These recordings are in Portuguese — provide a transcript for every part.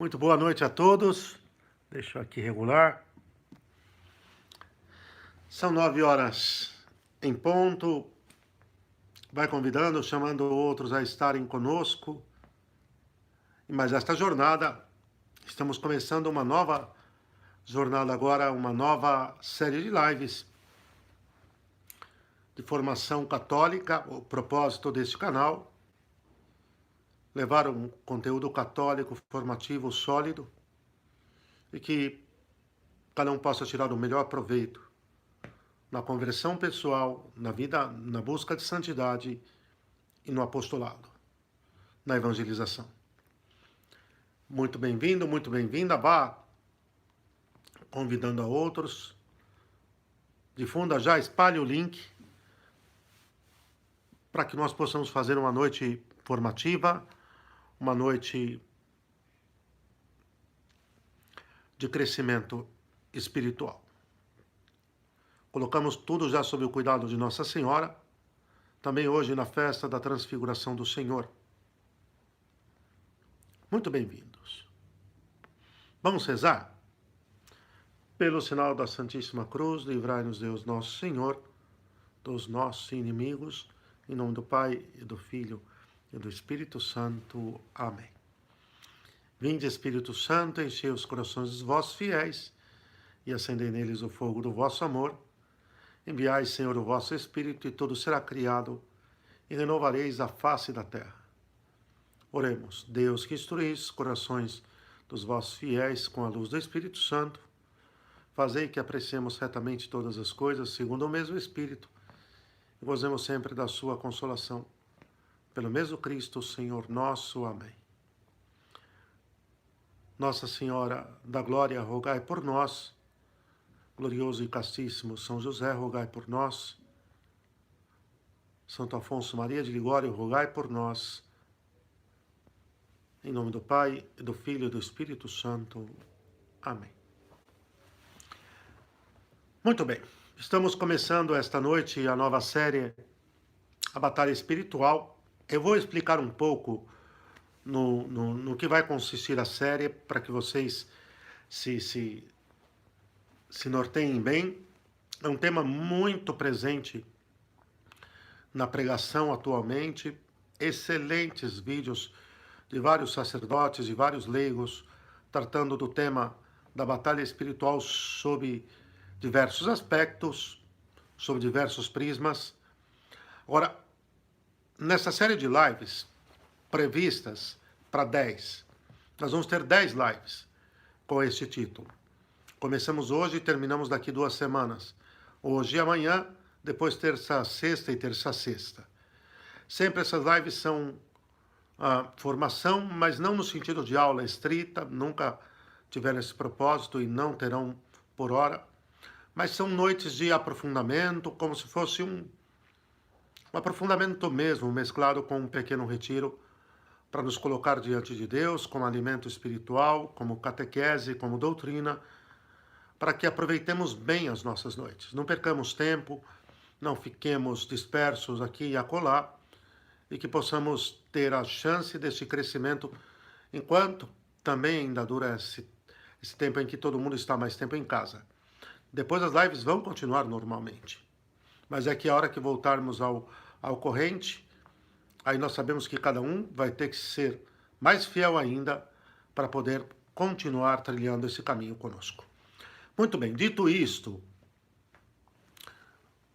Muito boa noite a todos. Deixa eu aqui regular. São 9 horas em ponto. Vai convidando, chamando outros a estarem conosco. Mas esta jornada, estamos começando uma nova jornada agora, uma nova série de lives de formação católica. O propósito deste canal, levar um conteúdo católico formativo sólido e que cada um possa tirar o melhor proveito na conversão pessoal, na vida, na busca de santidade e no apostolado, na evangelização. Muito bem-vindo, muito bem-vinda. Vá convidando a outros. Difunda já, espalhe o link para que nós possamos fazer uma noite formativa, uma noite de crescimento espiritual. Colocamos tudo já sob o cuidado de Nossa Senhora, também hoje na festa da Transfiguração do Senhor. Muito bem-vindos. Vamos rezar? Pelo sinal da Santíssima Cruz, livrai-nos Deus Nosso Senhor dos nossos inimigos, em nome do Pai, e do Filho, e do Espírito Santo. Amém. Vinde, Espírito Santo, enchei os corações dos vossos fiéis, e acendei neles o fogo do vosso amor. Enviai, Senhor, o vosso Espírito, e tudo será criado, e renovareis a face da terra. Oremos. Deus, que instruís os corações dos vossos fiéis com a luz do Espírito Santo, fazei que apreciemos retamente todas as coisas, segundo o mesmo Espírito, e gozemos sempre da sua consolação. Pelo mesmo Cristo, Senhor nosso. Amém. Nossa Senhora da Glória, rogai por nós. Glorioso e castíssimo São José, rogai por nós. Santo Afonso Maria de Ligório, rogai por nós. Em nome do Pai, e do Filho e do Espírito Santo. Amém. Muito bem. Estamos começando esta noite a nova série, A Batalha Espiritual. Eu vou explicar um pouco no que vai consistir a série, para que vocês se norteiem bem. É um tema muito presente na pregação atualmente. Excelentes vídeos de vários sacerdotes e vários leigos tratando do tema da batalha espiritual sob diversos aspectos, sob diversos prismas. Agora, nessa série de lives previstas para 10, nós vamos ter 10 lives com este título. Começamos hoje e terminamos daqui 2 semanas. Hoje e amanhã, depois terça-sexta e terça-sexta. Sempre essas lives são formação, mas não no sentido de aula estrita, nunca tiveram esse propósito e não terão por hora. Mas são noites de aprofundamento, como se fosse um aprofundamento mesmo, mesclado com um pequeno retiro, para nos colocar diante de Deus como alimento espiritual, como catequese, como doutrina, para que aproveitemos bem as nossas noites. Não percamos tempo, não fiquemos dispersos aqui e acolá, e que possamos ter a chance desse crescimento, enquanto também ainda dura esse tempo em que todo mundo está mais tempo em casa. Depois as lives vão continuar normalmente. Mas é que a hora que voltarmos ao corrente, aí nós sabemos que cada um vai ter que ser mais fiel ainda para poder continuar trilhando esse caminho conosco. Muito bem, dito isto,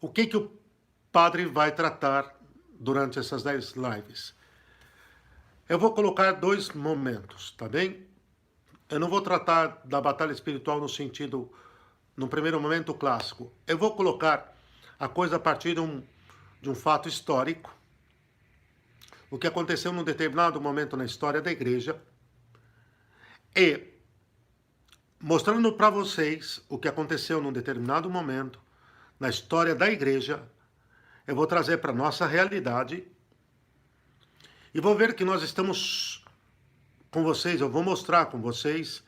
o que o padre vai tratar durante essas 10 lives? Eu vou colocar 2 momentos, tá bem? Eu não vou tratar da batalha espiritual no sentido, no primeiro momento, clássico. Eu vou colocar a coisa a partir de um fato histórico, o que aconteceu num determinado momento na história da igreja, e mostrando para vocês o que aconteceu num determinado momento na história da igreja. Eu vou trazer para a nossa realidade e vou ver que nós estamos com vocês, eu vou mostrar com vocês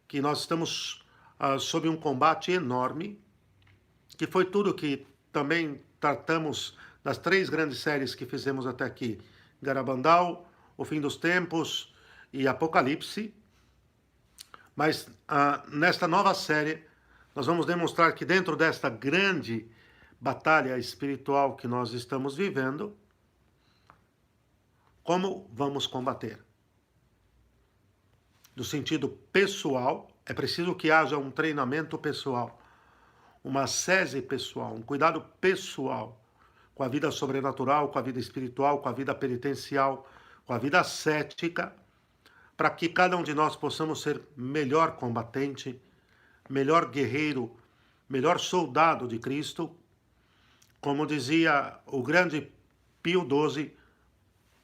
que nós estamos sob um combate enorme, que foi tudo que também tratamos das 3 grandes séries que fizemos até aqui: Garabandal, O Fim dos Tempos e Apocalipse. Mas nesta nova série, nós vamos demonstrar que dentro desta grande batalha espiritual que nós estamos vivendo, como vamos combater? No sentido pessoal, é preciso que haja um treinamento pessoal, uma ascese pessoal, um cuidado pessoal com a vida sobrenatural, com a vida espiritual, com a vida penitencial, com a vida ascética, para que cada um de nós possamos ser melhor combatente, melhor guerreiro, melhor soldado de Cristo. Como dizia o grande Pio XII,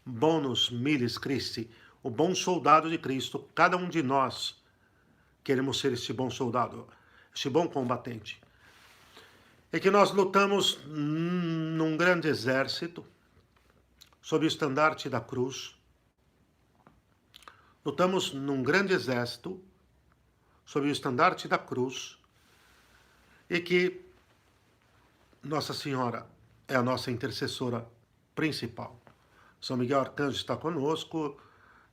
bonus milis Christi, o bom soldado de Cristo. Cada um de nós queremos ser esse bom soldado, esse bom combatente. É que nós lutamos num grande exército, sob o estandarte da cruz. Lutamos num grande exército, sob o estandarte da cruz, e que Nossa Senhora é a nossa intercessora principal. São Miguel Arcanjo está conosco,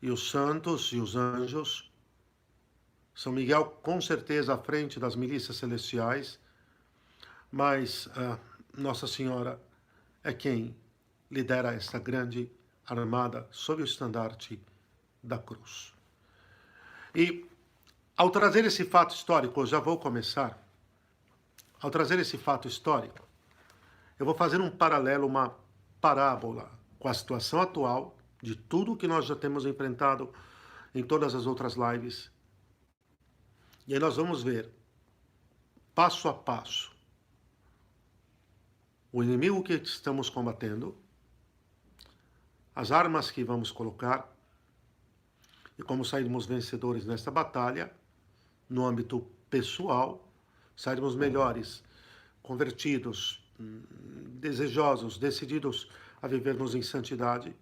e os santos e os anjos. São Miguel, com certeza, à frente das milícias celestiais, mas Nossa Senhora é quem lidera esta grande armada sob o estandarte da cruz. E, ao trazer esse fato histórico, eu já vou começar. Ao trazer esse fato histórico, eu vou fazer um paralelo, uma parábola com a situação atual de tudo que nós já temos enfrentado em todas as outras lives. E aí nós vamos ver, passo a passo, o inimigo que estamos combatendo, as armas que vamos colocar e como sairmos vencedores nesta batalha, no âmbito pessoal, sairmos melhores, convertidos, desejosos, decididos a vivermos em santidade.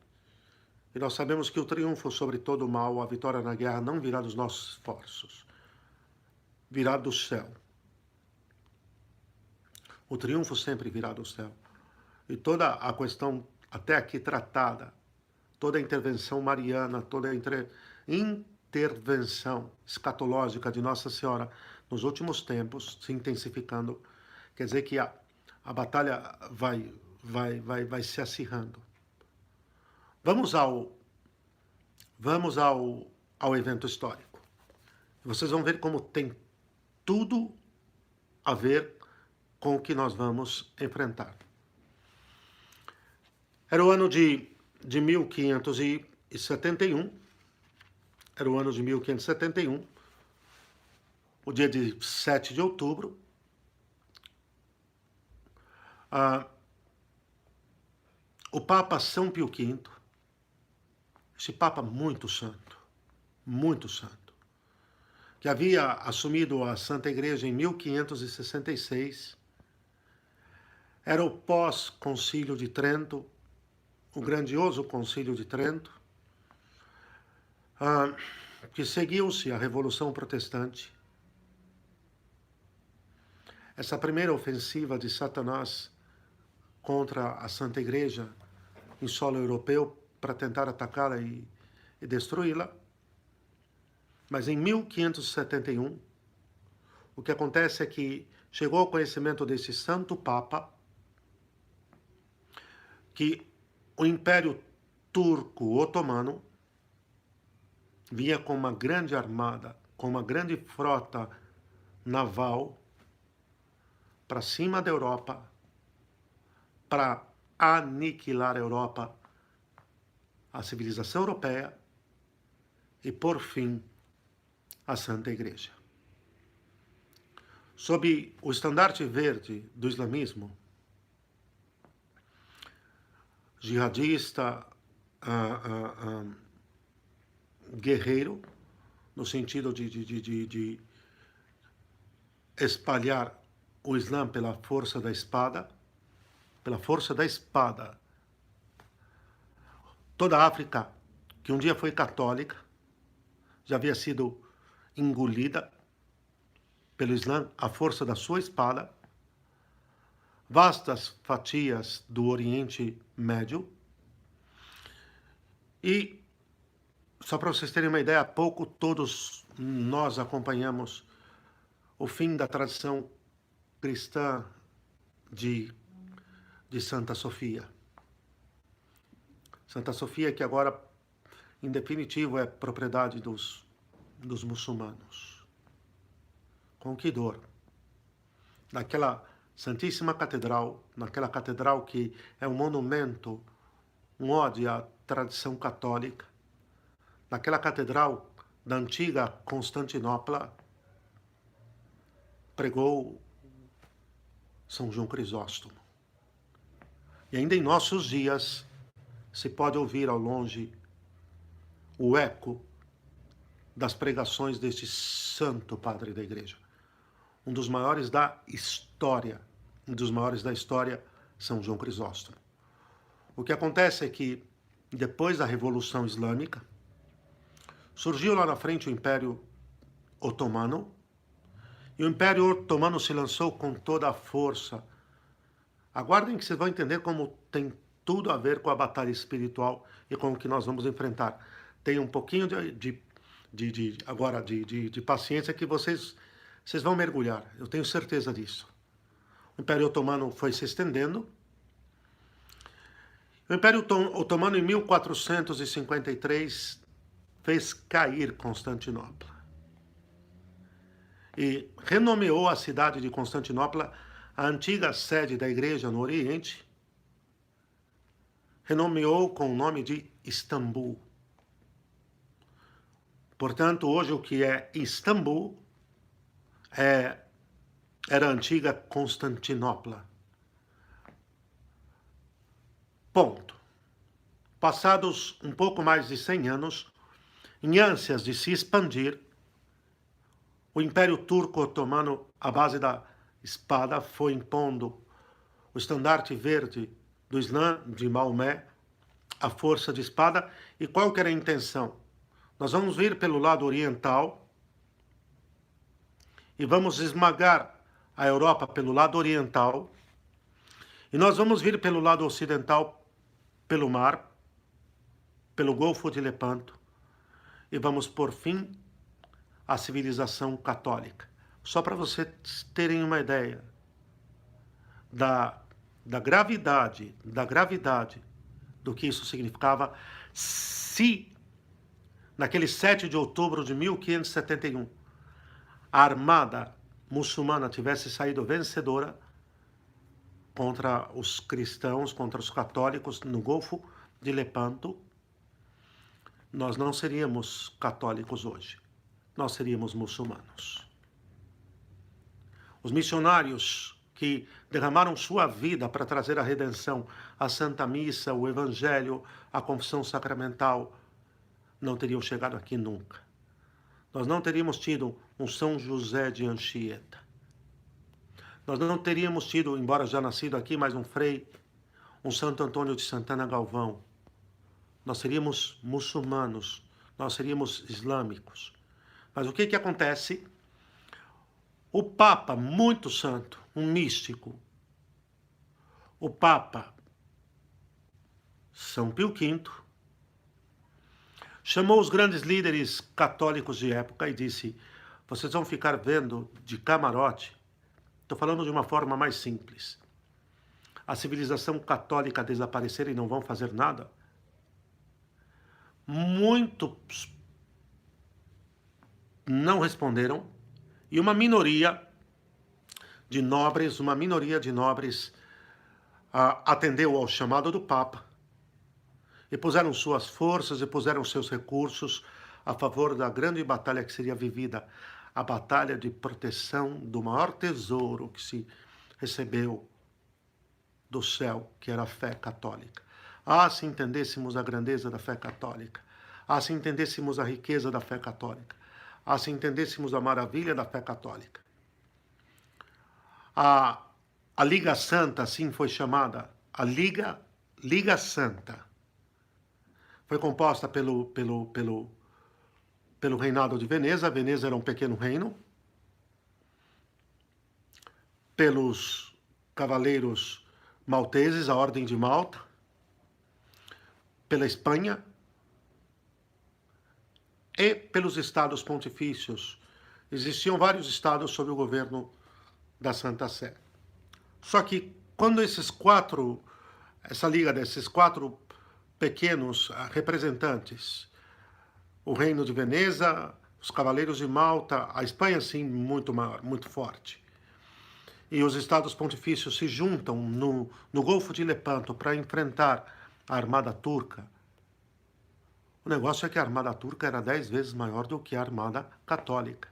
E nós sabemos que o triunfo sobre todo o mal, a vitória na guerra, não virá dos nossos esforços, virá do céu. O triunfo sempre virá do céu. E toda a questão até aqui tratada, toda a intervenção mariana, toda a intervenção escatológica de Nossa Senhora nos últimos tempos, se intensificando, quer dizer que a batalha vai se acirrando. Vamos ao evento histórico. Vocês vão ver como tem tudo a ver com o que nós vamos enfrentar. Era o ano de 1571. Era o ano de 1571, o dia de 7 de outubro. O Papa São Pio V, esse Papa muito santo, que havia assumido a Santa Igreja em 1566, era o pós-concílio de Trento, o grandioso concílio de Trento, que seguiu-se a Revolução Protestante. Essa primeira ofensiva de Satanás contra a Santa Igreja em solo europeu para tentar atacá-la e destruí-la. Mas em 1571, o que acontece é que chegou ao conhecimento desse santo Papa que o Império Turco Otomano vinha com uma grande armada, com uma grande frota naval para cima da Europa, para aniquilar a Europa, a civilização europeia e, por fim, a Santa Igreja. Sob o estandarte verde do islamismo, jihadista, guerreiro, no sentido de espalhar o Islã pela força da espada, Toda a África, que um dia foi católica, já havia sido engolida pelo Islã à força da sua espada. Vastas fatias do Oriente Médio. E, só para vocês terem uma ideia, há pouco todos nós acompanhamos o fim da tradição cristã de, de Santa Sofia. Santa Sofia, que agora, em definitivo, é propriedade dos muçulmanos. Com que dor! Naquela Santíssima Catedral, naquela catedral que é um monumento, um ódio à tradição católica, naquela catedral da antiga Constantinopla, pregou São João Crisóstomo. E ainda em nossos dias se pode ouvir ao longe o eco das pregações deste santo padre da igreja. Um dos maiores da história, São João Crisóstomo. O que acontece é que, depois da Revolução Islâmica, surgiu lá na frente o Império Otomano, e o Império Otomano se lançou com toda a força. Aguardem que vocês vão entender como tem tudo a ver com a batalha espiritual e com o que nós vamos enfrentar. Tenham um pouquinho de paciência que vocês vão mergulhar. Eu tenho certeza disso. O Império Otomano foi se estendendo. O Império Otomano, em 1453, fez cair Constantinopla e renomeou a cidade de Constantinopla, a antiga sede da igreja no Oriente, renomeou com o nome de Istambul. Portanto, hoje o que é Istambul era a antiga Constantinopla. Ponto. Passados um pouco mais de 100 anos, em ânsias de se expandir, o Império Turco-Otomano, à base da espada, foi impondo o estandarte verde do Islã, de Maomé, a força de espada. E qual que era a intenção? Nós vamos vir pelo lado oriental e vamos esmagar a Europa pelo lado oriental, e nós vamos vir pelo lado ocidental, pelo mar, pelo Golfo de Lepanto, e vamos por fim à civilização católica. Só para vocês terem uma ideia da gravidade do que isso significava, se naquele 7 de outubro de 1571 a armada muçulmana tivesse saído vencedora contra os cristãos, contra os católicos no Golfo de Lepanto, nós não seríamos católicos hoje, nós seríamos muçulmanos. Os missionários que derramaram sua vida para trazer a redenção, a Santa Missa, o Evangelho, a confissão sacramental, não teriam chegado aqui nunca. Nós não teríamos tido um São José de Anchieta. Nós não teríamos tido, embora já nascido aqui, mais um Frei, um Santo Antônio de Santana Galvão. Nós seríamos muçulmanos, nós seríamos islâmicos. Mas o que acontece? O Papa, muito santo, um místico, o Papa São Pio V, chamou os grandes líderes católicos de época e disse: vocês vão ficar vendo de camarote. Estou falando de uma forma mais simples. A civilização católica desaparecer e não vão fazer nada? Muitos não responderam, e uma minoria de nobres atendeu ao chamado do Papa e puseram suas forças e puseram seus recursos a favor da grande batalha que seria vivida, a batalha de proteção do maior tesouro que se recebeu do céu, que era a fé católica. Ah, se entendêssemos a grandeza da fé católica, ah, se entendêssemos a riqueza da fé católica, ah, se entendêssemos a maravilha da fé católica. A Liga Santa, assim foi chamada, a Liga Santa, foi composta pelo reinado de Veneza. Veneza era um pequeno reino, pelos cavaleiros malteses, a Ordem de Malta, pela Espanha, e pelos estados pontifícios. Existiam vários estados sob o governo da Santa Sé. Só que quando essa liga desses quatro pequenos representantes, o Reino de Veneza, os Cavaleiros de Malta, a Espanha, sim, muito maior, muito forte, e os estados pontifícios se juntam no Golfo de Lepanto para enfrentar a armada turca. O negócio é que a armada turca era 10 vezes maior do que a armada católica.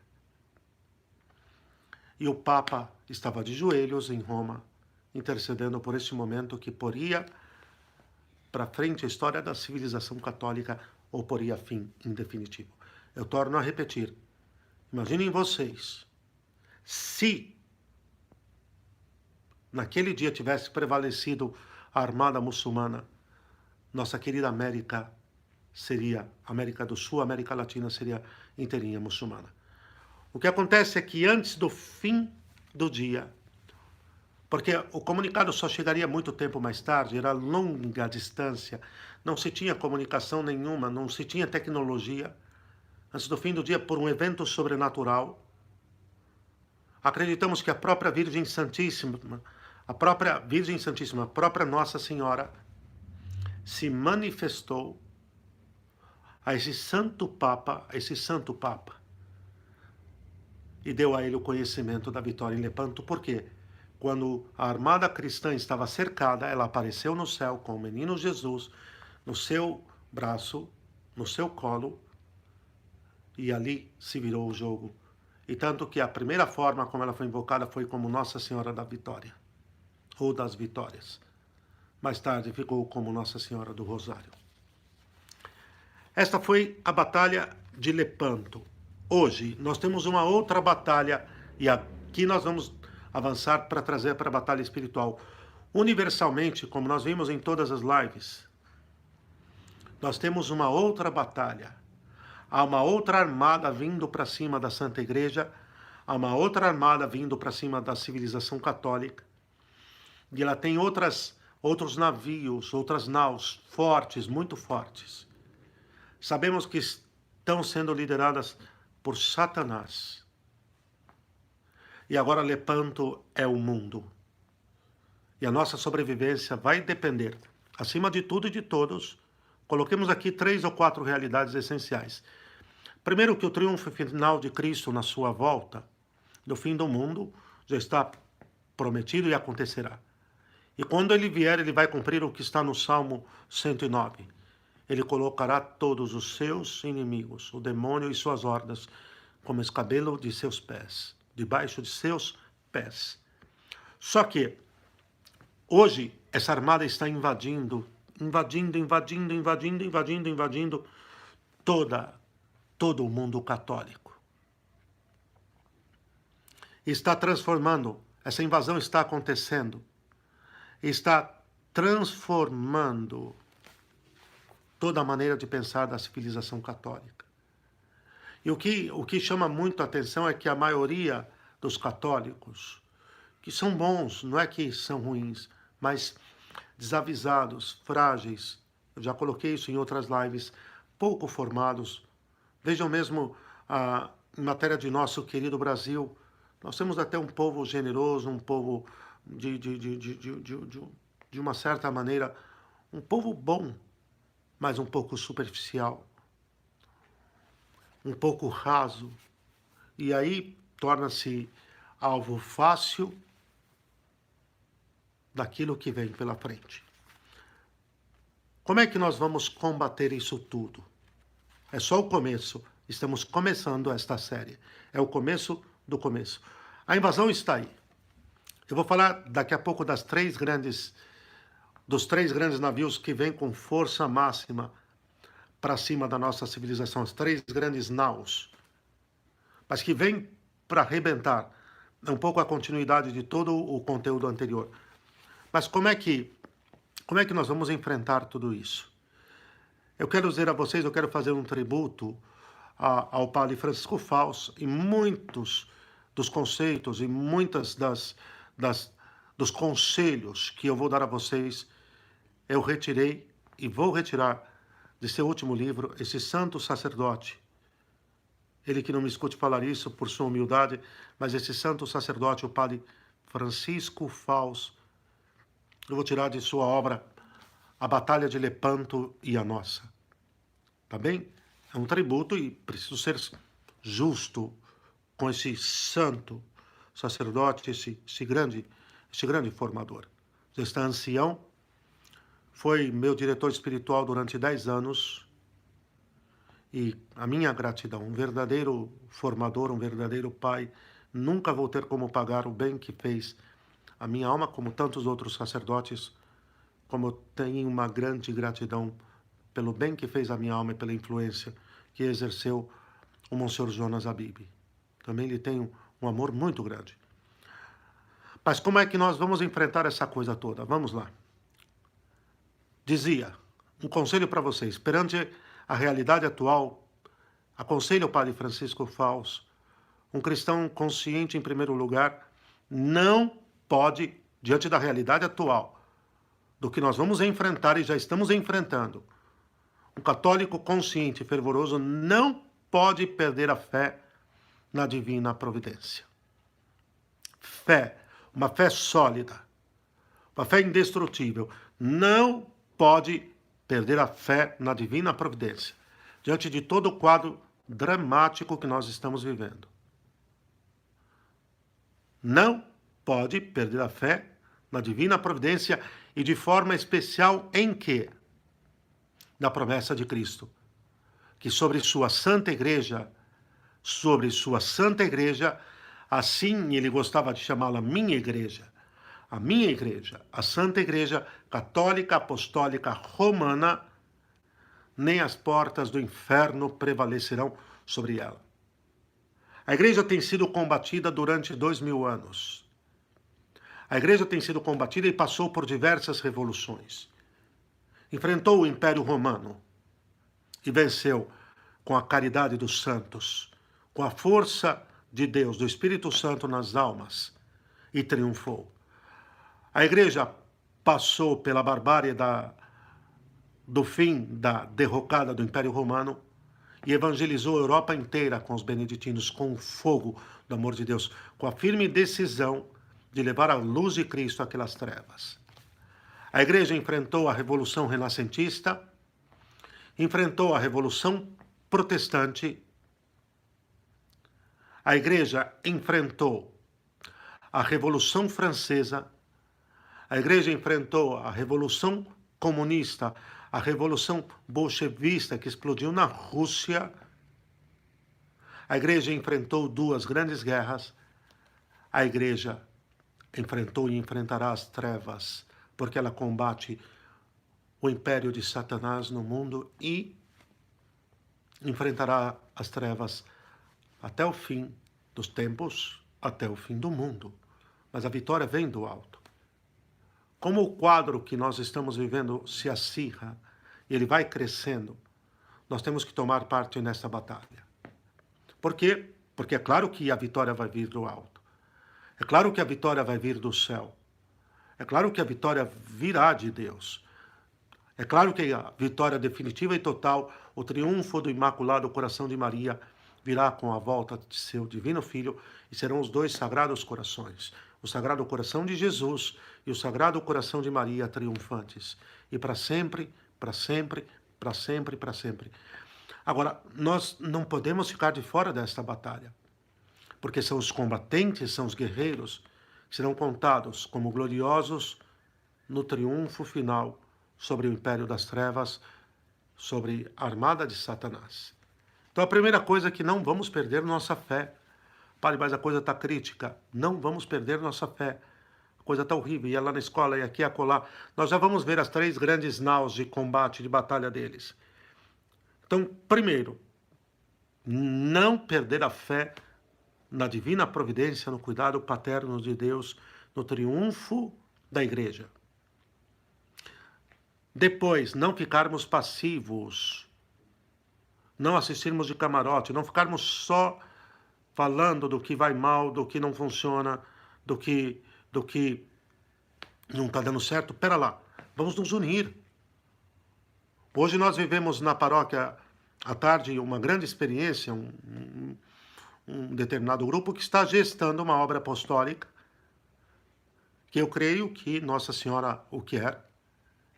E o Papa estava de joelhos em Roma, intercedendo por este momento que poria para frente a história da civilização católica ou poria fim em definitivo. Eu torno a repetir. Imaginem vocês, se naquele dia tivesse prevalecido a armada muçulmana, nossa querida América do Sul, América Latina seria inteirinha muçulmana. O que acontece é que antes do fim do dia, porque o comunicado só chegaria muito tempo mais tarde, era longa distância, não se tinha comunicação nenhuma, não se tinha tecnologia, antes do fim do dia, por um evento sobrenatural, acreditamos que a própria Virgem Santíssima, a própria Nossa Senhora, se manifestou a esse santo Papa, e deu a ele o conhecimento da vitória em Lepanto. Por quê? Quando a armada cristã estava cercada, ela apareceu no céu com o menino Jesus no seu braço, no seu colo, e ali se virou o jogo. E tanto que a primeira forma como ela foi invocada foi como Nossa Senhora da Vitória, ou das Vitórias. Mais tarde ficou como Nossa Senhora do Rosário. Esta foi a Batalha de Lepanto. Hoje nós temos uma outra batalha, e aqui nós vamos avançar para trazer para a batalha espiritual. Universalmente, como nós vimos em todas as lives, nós temos uma outra batalha. Há uma outra armada vindo para cima da Santa Igreja, há uma outra armada vindo para cima da civilização católica, e ela tem outros navios, outras naus fortes, muito fortes. Sabemos que estão sendo lideradas por Satanás. E agora Lepanto é o mundo. E a nossa sobrevivência vai depender, acima de tudo e de todos, coloquemos aqui 3 ou 4 realidades essenciais. Primeiro, que o triunfo final de Cristo na sua volta, do fim do mundo, já está prometido e acontecerá. E quando ele vier, ele vai cumprir o que está no Salmo 109. Ele colocará todos os seus inimigos, o demônio e suas hordas, como escabelo de seus pés, debaixo de seus pés. Só que, hoje, essa armada está invadindo todo o mundo católico. Está transformando, essa invasão está acontecendo, está transformando toda a maneira de pensar da civilização católica. E o que chama muito a atenção é que a maioria dos católicos, que são bons, não é que são ruins, mas desavisados, frágeis, eu já coloquei isso em outras lives, pouco formados. Vejam mesmo, em matéria de nosso querido Brasil, nós temos até um povo generoso, um povo de uma certa maneira, um povo bom, mas um pouco superficial, um pouco raso, e aí torna-se alvo fácil daquilo que vem pela frente. Como é que nós vamos combater isso tudo? É só o começo, estamos começando esta série, é o começo do começo. A invasão está aí. Eu vou falar daqui a pouco dos 3 grandes navios que vêm com força máxima para cima da nossa civilização, as 3 grandes naus, mas que vêm para arrebentar. É um pouco a continuidade de todo o conteúdo anterior. Mas como é que nós vamos enfrentar tudo isso? Eu quero dizer a vocês, eu quero fazer um tributo ao padre Francisco Fausto, e muitos dos conceitos e muitas dos conselhos que eu vou dar a vocês, eu retirei e vou retirar de seu último livro, esse santo sacerdote, ele que não me escute falar isso por sua humildade, mas esse santo sacerdote, o padre Francisco Fausto, eu vou tirar de sua obra A Batalha de Lepanto e a Nossa. Tá bem? É um tributo e preciso ser justo com esse santo sacerdote, esse grande formador. Este ancião foi meu diretor espiritual durante 10 anos e a minha gratidão, um verdadeiro formador, um verdadeiro pai, nunca vou ter como pagar o bem que fez a minha alma, como tantos outros sacerdotes, como eu tenho uma grande gratidão pelo bem que fez a minha alma e pela influência que exerceu o Monsenhor Jonas Abib. Também lhe tenho um amor muito grande. Mas como é que nós vamos enfrentar essa coisa toda? Vamos lá. Dizia, um conselho para vocês, perante a realidade atual, aconselho o padre Francisco Fausto, um cristão consciente em primeiro lugar, não pode, diante da realidade atual, do que nós vamos enfrentar e já estamos enfrentando, um católico consciente e fervoroso não pode perder a fé na divina providência. Fé, uma fé sólida, uma fé indestrutível, não pode perder a fé na divina providência, diante de todo o quadro dramático que nós estamos vivendo. Não pode perder a fé na divina providência e de forma especial em quê? Na promessa de Cristo, que sobre sua santa igreja, assim ele gostava de chamá-la minha igreja, a minha igreja, a Santa Igreja Católica Apostólica Romana, nem as portas do inferno prevalecerão sobre ela. A igreja tem sido combatida durante 2000 anos. A igreja tem sido combatida e passou por diversas revoluções. Enfrentou o Império Romano e venceu com a caridade dos santos, com a força de Deus, do Espírito Santo nas almas, e triunfou. A igreja passou pela barbárie do fim da derrocada do Império Romano e evangelizou a Europa inteira com os beneditinos, com o fogo do amor de Deus, com a firme decisão de levar a luz de Cristo àquelas trevas. A igreja enfrentou a Revolução Renascentista, enfrentou a Revolução Protestante, a igreja enfrentou a Revolução Francesa, a igreja enfrentou a Revolução Comunista, a Revolução Bolchevista que explodiu na Rússia. A igreja enfrentou 2 grandes guerras. A igreja enfrentou e enfrentará as trevas, porque ela combate o império de Satanás no mundo e enfrentará as trevas até o fim dos tempos, até o fim do mundo. Mas a vitória vem do alto. Como o quadro que nós estamos vivendo se acirra e ele vai crescendo, nós temos que tomar parte nessa batalha. Por quê? Porque é claro que a vitória vai vir do alto. É claro que a vitória vai vir do céu. É claro que a vitória virá de Deus. É claro que a vitória definitiva e total, o triunfo do Imaculado Coração de Maria, virá com a volta de seu divino Filho e serão os 2 sagrados corações, o Sagrado Coração de Jesus e o Sagrado Coração de Maria triunfantes. E para sempre, para sempre, para sempre, para sempre. Agora, nós não podemos ficar de fora desta batalha, porque são os combatentes, são os guerreiros, que serão contados como gloriosos no triunfo final sobre o império das trevas, sobre a armada de Satanás. Então a primeira coisa é que não vamos perder nossa fé. Padre, mas a coisa está crítica. Não vamos perder nossa fé. A coisa está horrível. Ia lá na escola, e aqui, e acolá. Nós já vamos ver as 3 grandes naus de combate, de batalha deles. Então, primeiro, não perder a fé na divina providência, no cuidado paterno de Deus, no triunfo da igreja. Depois, não ficarmos passivos, não assistirmos de camarote, não ficarmos só falando do que vai mal, do que não funciona, do que não está dando certo. Pera lá, vamos nos unir. Hoje nós vivemos na paróquia à tarde, uma grande experiência, um determinado grupo que está gestando uma obra apostólica, que eu creio que Nossa Senhora o quer,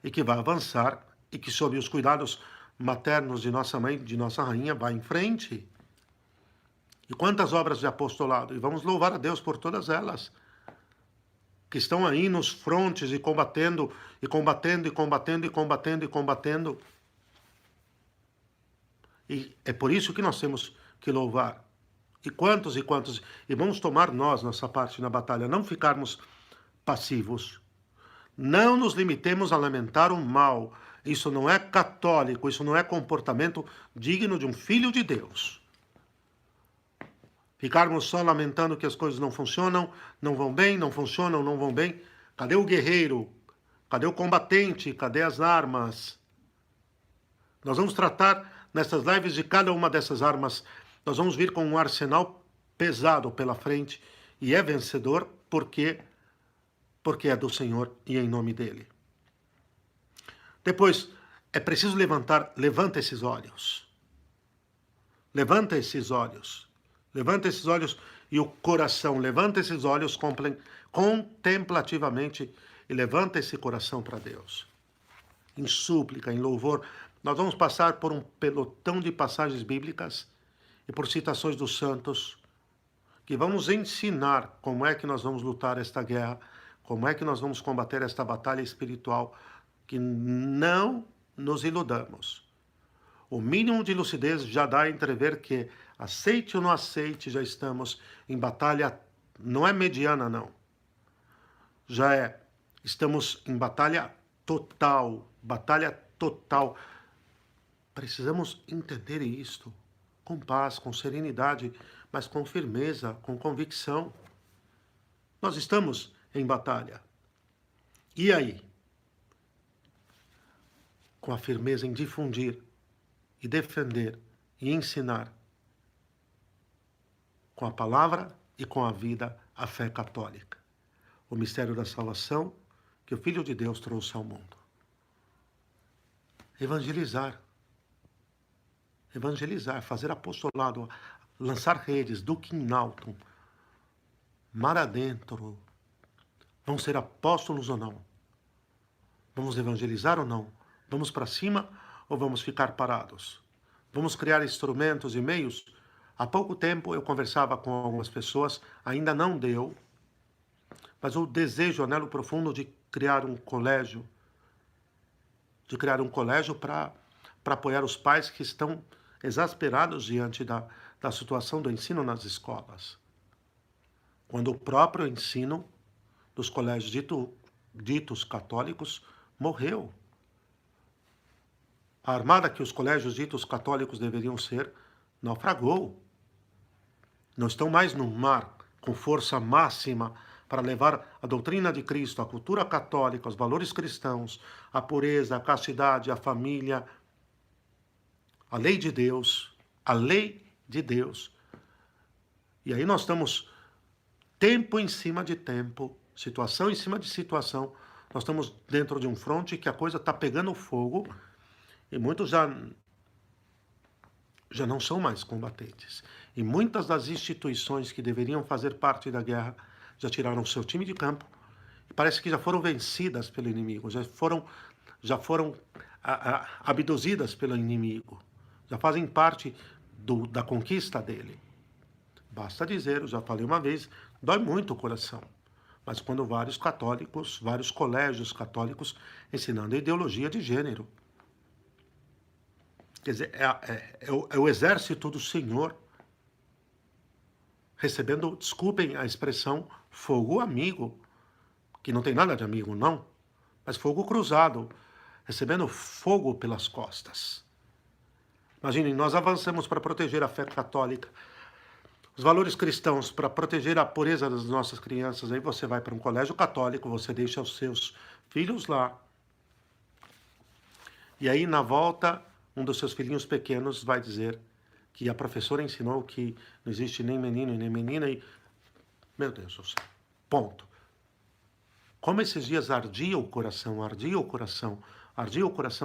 e que vai avançar, e que sob os cuidados maternos de nossa mãe, de nossa rainha, vai em frente. E quantas obras de apostolado, e vamos louvar a Deus por todas elas, que estão aí nos frontes e combatendo, e combatendo, e combatendo, e combatendo, e combatendo. E é por isso que nós temos que louvar. E quantos, e vamos tomar nós nossa parte na batalha, não ficarmos passivos. Não nos limitemos a lamentar o mal. Isso não é católico, isso não é comportamento digno de um filho de Deus. Ficarmos só lamentando que as coisas não funcionam, não vão bem, não funcionam, não vão bem. Cadê o guerreiro? Cadê o combatente? Cadê as armas? Nós vamos tratar nessas lives de cada uma dessas armas. Nós vamos vir com um arsenal pesado pela frente e é vencedor porque é do Senhor e em nome dele. Depois, é preciso levanta esses olhos. Levanta esses olhos. Levanta esses olhos e o coração. Levanta esses olhos contemplativamente e levanta esse coração para Deus. Em súplica, em louvor. Nós vamos passar por um pelotão de passagens bíblicas e por citações dos santos que vão nos ensinar como é que nós vamos lutar esta guerra, como é que nós vamos combater esta batalha espiritual, que não nos iludamos. O mínimo de lucidez já dá a entrever que, aceite ou não aceite, já estamos em batalha, não é mediana, não. Estamos em batalha total, Precisamos entender isto com paz, com serenidade, mas com firmeza, com convicção. Nós estamos em batalha. E aí? Com a firmeza em difundir e defender e ensinar com a palavra e com a vida a fé católica. O mistério da salvação que o Filho de Deus trouxe ao mundo. Evangelizar, fazer apostolado, lançar redes, Duque Naughton, mar adentro. Vão ser apóstolos ou não? Vamos evangelizar ou não? Vamos para cima ou vamos ficar parados? Vamos criar instrumentos e meios? Há pouco tempo eu conversava com algumas pessoas, ainda não deu, mas o desejo, o anelo profundo de criar um colégio, para apoiar os pais que estão exasperados diante da situação do ensino nas escolas. Quando o próprio ensino dos colégios ditos católicos morreu. A armada que os colégios ditos católicos deveriam ser naufragou. Não estão mais no mar com força máxima para levar a doutrina de Cristo, a cultura católica, os valores cristãos, a pureza, a castidade, a família, a lei de Deus, E aí nós estamos tempo em cima de tempo, situação em cima de situação. Nós estamos dentro de um fronte que a coisa está pegando fogo e muitos já não são mais combatentes. E muitas das instituições que deveriam fazer parte da guerra já tiraram o seu time de campo e parece que já foram vencidas pelo inimigo, já foram abduzidas pelo inimigo, já fazem parte da conquista dele. Basta dizer, eu já falei uma vez, dói muito o coração. Mas quando vários colégios católicos ensinando a ideologia de gênero. Quer dizer, é o exército do Senhor recebendo, desculpem a expressão, fogo amigo, que não tem nada de amigo, não, mas fogo cruzado, recebendo fogo pelas costas. Imaginem, nós avançamos para proteger a fé católica, os valores cristãos, para proteger a pureza das nossas crianças. Aí você vai para um colégio católico, você deixa os seus filhos lá. E aí, na volta, um dos seus filhinhos pequenos vai dizer que a professora ensinou que não existe nem menino e nem menina e... Meu Deus do céu. Ponto. Como esses dias ardia o coração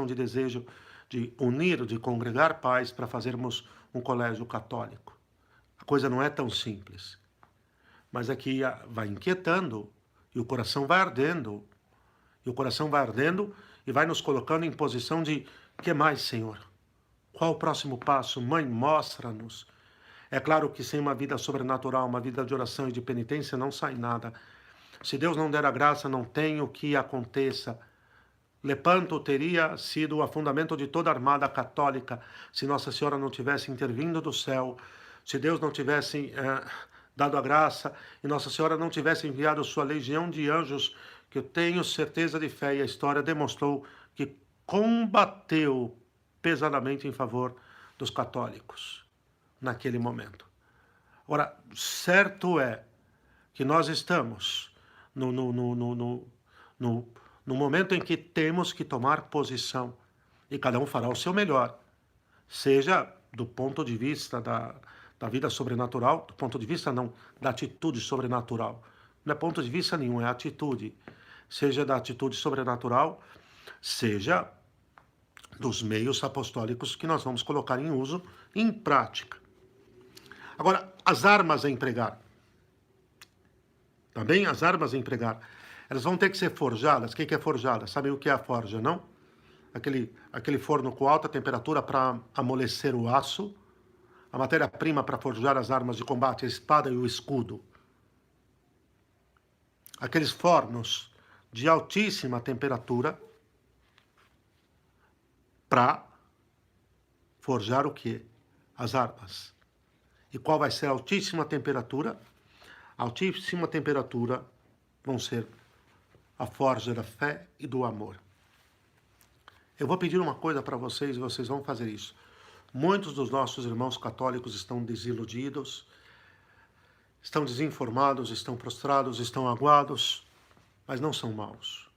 de desejo de unir, de congregar pais para fazermos um colégio católico. A coisa não é tão simples, mas aqui vai inquietando e o coração vai ardendo, e o coração vai ardendo e vai nos colocando em posição de: que mais, Senhor? Qual o próximo passo? Mãe, mostra-nos. É claro que sem uma vida sobrenatural, uma vida de oração e de penitência, não sai nada. Se Deus não der a graça, não tem o que aconteça. Lepanto teria sido o afundamento de toda a armada católica se Nossa Senhora não tivesse intervindo do céu, se Deus não tivesse dado a graça e Nossa Senhora não tivesse enviado sua legião de anjos, que eu tenho certeza de fé, e a história demonstrou que combateu pesadamente em favor dos católicos naquele momento. Ora, certo é que nós estamos no momento em que temos que tomar posição, e cada um fará o seu melhor, seja do ponto de vista da vida sobrenatural, do ponto de vista não, da atitude sobrenatural. Não é ponto de vista nenhum, é atitude. Seja da atitude sobrenatural, seja dos meios apostólicos que nós vamos colocar em uso, em prática. Agora, as armas a empregar. Também as armas a empregar. Elas vão ter que ser forjadas. O que é forjada? Sabem o que é a forja, não? Aquele forno com alta temperatura para amolecer o aço, a matéria-prima para forjar as armas de combate, a espada e o escudo. Aqueles fornos de altíssima temperatura para forjar o quê? As armas. E qual vai ser a altíssima temperatura? A altíssima temperatura vão ser a forja da fé e do amor. Eu vou pedir uma coisa para vocês e vocês vão fazer isso. Muitos dos nossos irmãos católicos estão desiludidos, estão desinformados, estão prostrados, estão aguados, mas não são maus.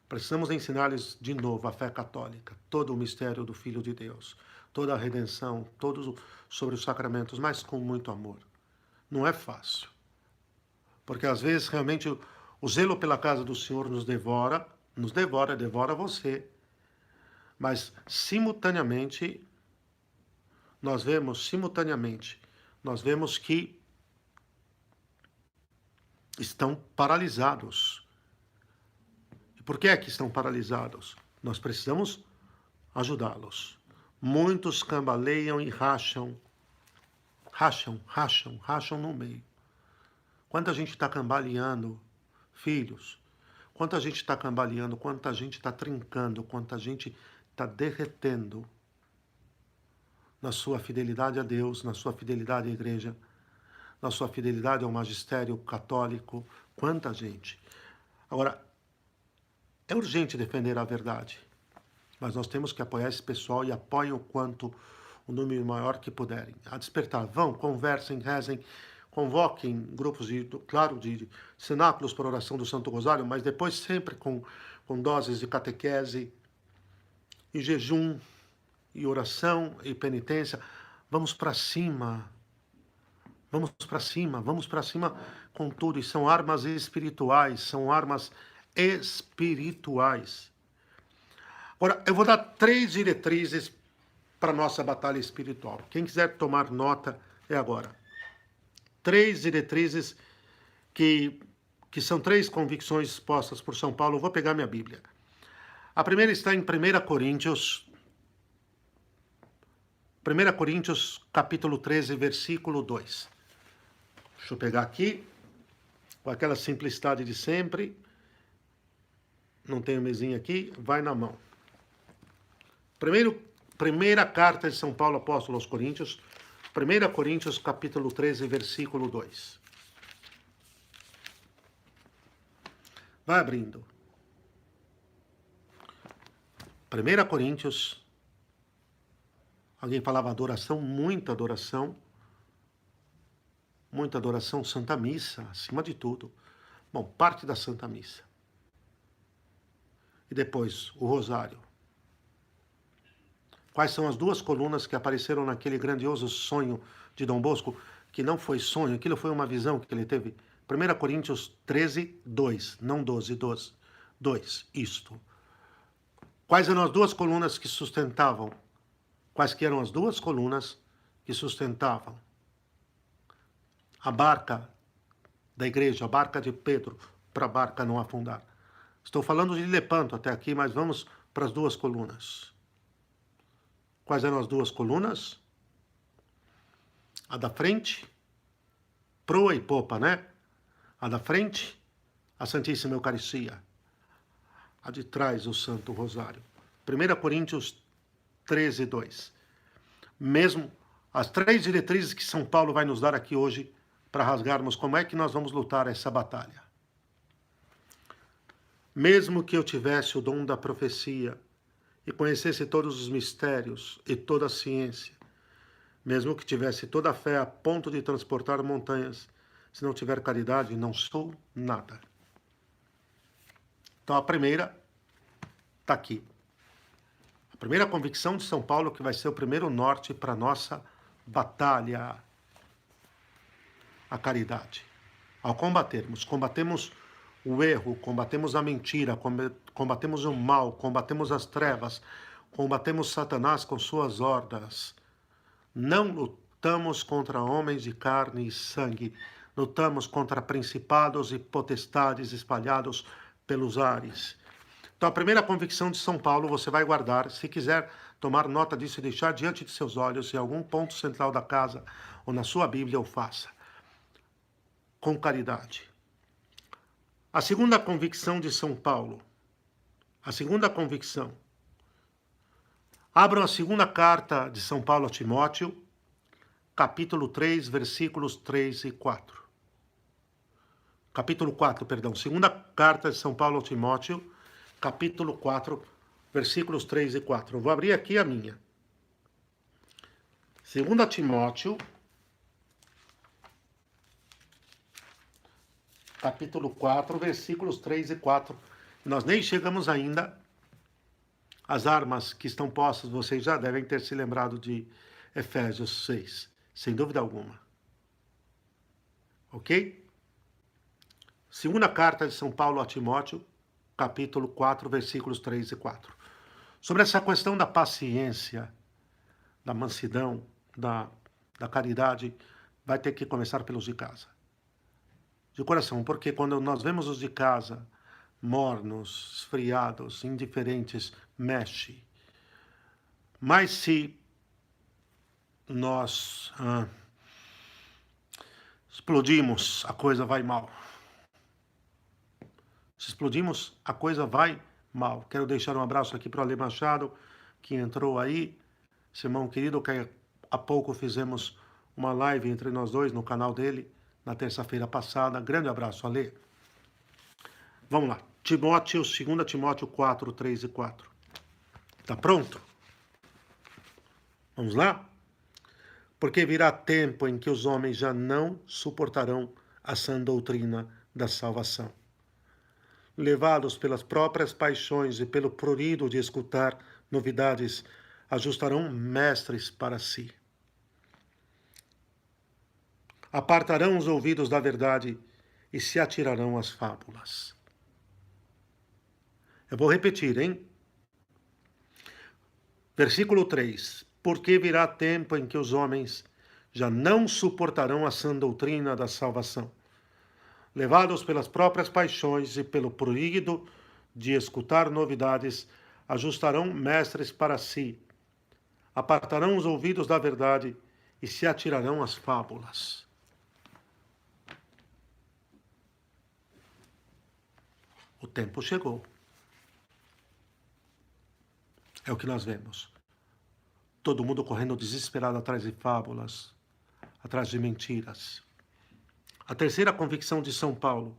Precisamos ensinar-lhes de novo a fé católica, todo o mistério do Filho de Deus, toda a redenção, todos sobre os sacramentos, mas com muito amor. Não é fácil, porque às vezes realmente o zelo pela casa do Senhor nos devora, devora você. Mas simultaneamente, nós vemos que estão paralisados. E por que é que estão paralisados? Nós precisamos ajudá-los. Muitos cambaleiam e racham no meio. Quanta gente está cambaleando, filhos. Quanta gente está cambaleando, quanta gente está trincando, quanta gente está derretendo na sua fidelidade a Deus, na sua fidelidade à igreja, na sua fidelidade ao magistério católico. Quanta gente. Agora, é urgente defender a verdade, mas nós temos que apoiar esse pessoal e apoiem o quanto o número maior que puderem. A despertar, vão, conversem, rezem, convoquem grupos de cenáculos para oração do Santo Rosário, mas depois sempre com doses de catequese e jejum e oração e penitência. Vamos para cima com tudo. E são armas espirituais, Agora, eu vou dar 3 diretrizes para a nossa batalha espiritual. Quem quiser tomar nota, é agora. 3 diretrizes que são 3 convicções expostas por São Paulo. Eu vou pegar minha Bíblia. A primeira está em 1 Coríntios, capítulo 13, versículo 2. Deixa eu pegar aqui, com aquela simplicidade de sempre. Não tenho mesinha aqui, vai na mão. Primeira carta de São Paulo, apóstolo aos Coríntios, 1 Coríntios, capítulo 13, versículo 2. Vai abrindo. 1 Coríntios, alguém falava adoração, muita adoração, Santa Missa, acima de tudo. Bom, parte da Santa Missa. E depois, o Rosário. Quais são as 2 colunas que apareceram naquele grandioso sonho de Dom Bosco, que não foi sonho, aquilo foi uma visão que ele teve. 1 Coríntios 13, 2, não 12, 2. Isto. Quais eram as duas colunas que sustentavam? Quais que eram as duas colunas que sustentavam a barca da igreja, a barca de Pedro, para a barca não afundar? Estou falando de Lepanto até aqui, mas vamos para as duas colunas. Quais eram as duas colunas? A da frente, proa e popa, né? A da frente, a Santíssima Eucaristia. A de trás, o Santo Rosário. 1 Coríntios 13, 2. Mesmo as três diretrizes que São Paulo vai nos dar aqui hoje para rasgarmos como é que nós vamos lutar essa batalha. Mesmo que eu tivesse o dom da profecia e conhecesse todos os mistérios e toda a ciência, mesmo que tivesse toda a fé a ponto de transportar montanhas, se não tiver caridade, não sou nada. Então a primeira está aqui. A primeira convicção de São Paulo, que vai ser o primeiro norte para a nossa batalha, a caridade. Ao combatemos o erro, combatemos a mentira, combatemos o mal, combatemos as trevas, combatemos Satanás com suas hordas. Não lutamos contra homens de carne e sangue, lutamos contra principados e potestades espalhados pelos ares. Então, a primeira convicção de São Paulo você vai guardar, se quiser tomar nota disso e deixar diante de seus olhos, em algum ponto central da casa ou na sua Bíblia, o faça. Com caridade. A segunda convicção de São Paulo. A segunda convicção. Abram a segunda carta de São Paulo a Timóteo, capítulo 3, versículos 3 e 4. Capítulo 4, perdão. Segunda carta de São Paulo a Timóteo, capítulo 4, versículos 3 e 4. Eu vou abrir aqui a minha. 2 Timóteo, capítulo 4, versículos 3 e 4. Nós nem chegamos ainda às armas que estão postas. Vocês já devem ter se lembrado de Efésios 6, sem dúvida alguma. Ok? Segunda carta de São Paulo a Timóteo, capítulo 4, versículos 3 e 4. Sobre essa questão da paciência, da mansidão, da caridade, vai ter que começar pelos de casa. De coração, porque quando nós vemos os de casa mornos, esfriados, indiferentes, mexe. Mas se nós explodimos, a coisa vai mal. Se explodimos, a coisa vai mal. Quero deixar um abraço aqui para o Ale Machado, que entrou aí. Esse irmão querido, que há pouco fizemos uma live entre nós dois no canal dele, na terça-feira passada. Grande abraço, Ale. Vamos lá. Timóteo, 2 Timóteo 4, 3 e 4. Tá pronto? Vamos lá? Porque virá tempo em que os homens já não suportarão a sã doutrina da salvação. Levados pelas próprias paixões e pelo prurido de escutar novidades, ajustarão mestres para si. Apartarão os ouvidos da verdade e se atirarão às fábulas. Eu vou repetir, hein? Versículo 3. Porque virá tempo em que os homens já não suportarão a sã doutrina da salvação. Levados pelas próprias paixões e pelo prurido de escutar novidades, ajustarão mestres para si, apartarão os ouvidos da verdade e se atirarão às fábulas. O tempo chegou. É o que nós vemos. Todo mundo correndo desesperado atrás de fábulas, atrás de mentiras. A terceira convicção de São Paulo,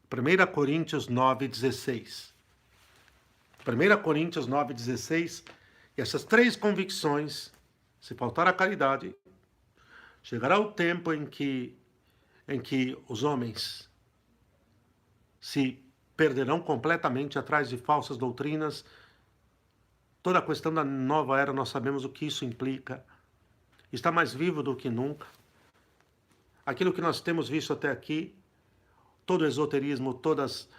1 Coríntios 9,16. 1 Coríntios 9,16. E essas três convicções, se faltar a caridade, chegará o tempo em que os homens se perderão completamente atrás de falsas doutrinas. Toda a questão da nova era, nós sabemos o que isso implica. Está mais vivo do que nunca. Aquilo que nós temos visto até aqui, todo o esoterismo, todas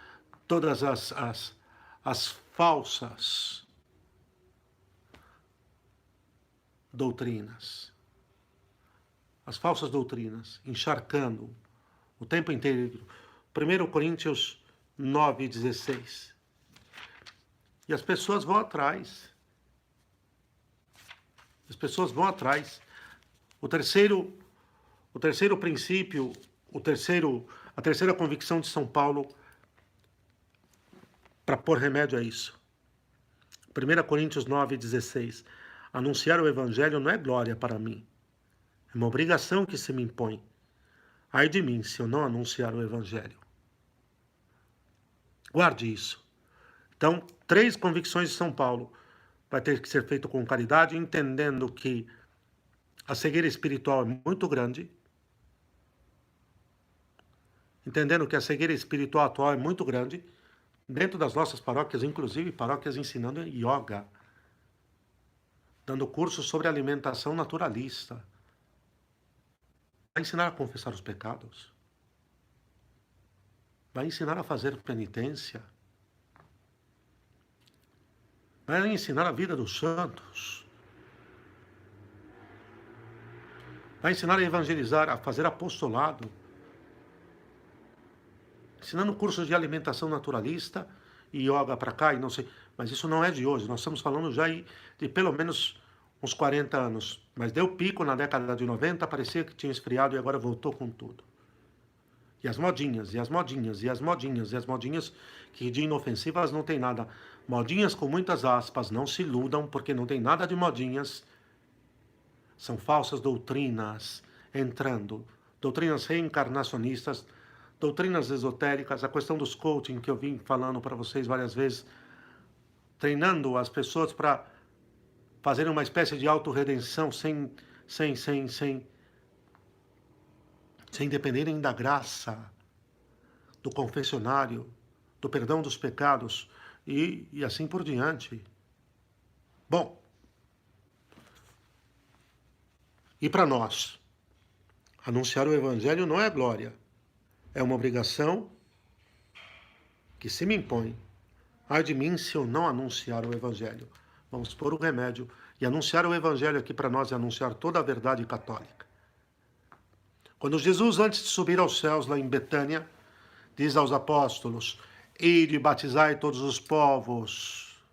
as falsas doutrinas. As falsas doutrinas, encharcando o tempo inteiro. 1 Coríntios 9:16. E as pessoas vão atrás. As pessoas vão atrás. O terceiro princípio, a terceira convicção de São Paulo para pôr remédio a isso. 1 Coríntios 9:16. Anunciar o evangelho não é glória para mim. É uma obrigação que se me impõe. Ai de mim se eu não anunciar o evangelho. Guarde isso. Então, 3 convicções de São Paulo. Vai ter que ser feito com caridade, entendendo que a cegueira espiritual é muito grande. Entendendo que a cegueira espiritual atual é muito grande. Dentro das nossas paróquias, inclusive paróquias ensinando yoga. Dando cursos sobre alimentação naturalista. Vai ensinar a confessar os pecados. Vai ensinar a fazer penitência. Vai ensinar a vida dos santos. Vai ensinar a evangelizar, a fazer apostolado. Ensinando cursos de alimentação naturalista e yoga para cá e não sei. Mas isso não é de hoje. Nós estamos falando já de pelo menos uns 40 anos. Mas deu pico na década de 90, parecia que tinha esfriado e agora voltou com tudo. E as modinhas, e as modinhas, e as modinhas, e as modinhas que de inofensivas não tem nada. Modinhas com muitas aspas, não se iludam, porque não tem nada de modinhas. São falsas doutrinas entrando. Doutrinas reencarnacionistas, doutrinas esotéricas, a questão dos coaching que eu vim falando para vocês várias vezes, treinando as pessoas para fazerem uma espécie de autorredenção sem dependerem da graça, do confessionário, do perdão dos pecados e assim por diante. Bom, e para nós, anunciar o evangelho não é glória, é uma obrigação que se me impõe. Ai de mim se eu não anunciar o evangelho. Vamos pôr o remédio e anunciar o evangelho aqui para nós é anunciar toda a verdade católica. Quando Jesus, antes de subir aos céus, lá em Betânia, diz aos apóstolos, ide e batizai todos os povos,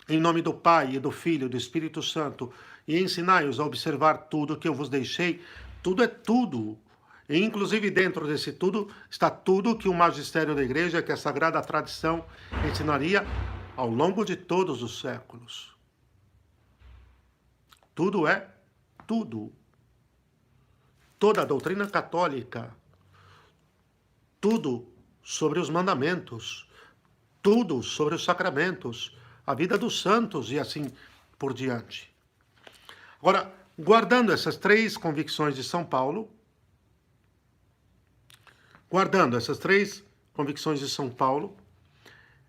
em nome do Pai, e do Filho, e do Espírito Santo, e ensinai-os a observar tudo que eu vos deixei. Tudo é tudo. E, inclusive, dentro desse tudo, está tudo que o magistério da igreja, que a sagrada tradição ensinaria ao longo de todos os séculos. Tudo é tudo. Toda a doutrina católica, tudo sobre os mandamentos, tudo sobre os sacramentos, a vida dos santos e assim por diante. Agora, guardando essas 3 convicções de São Paulo,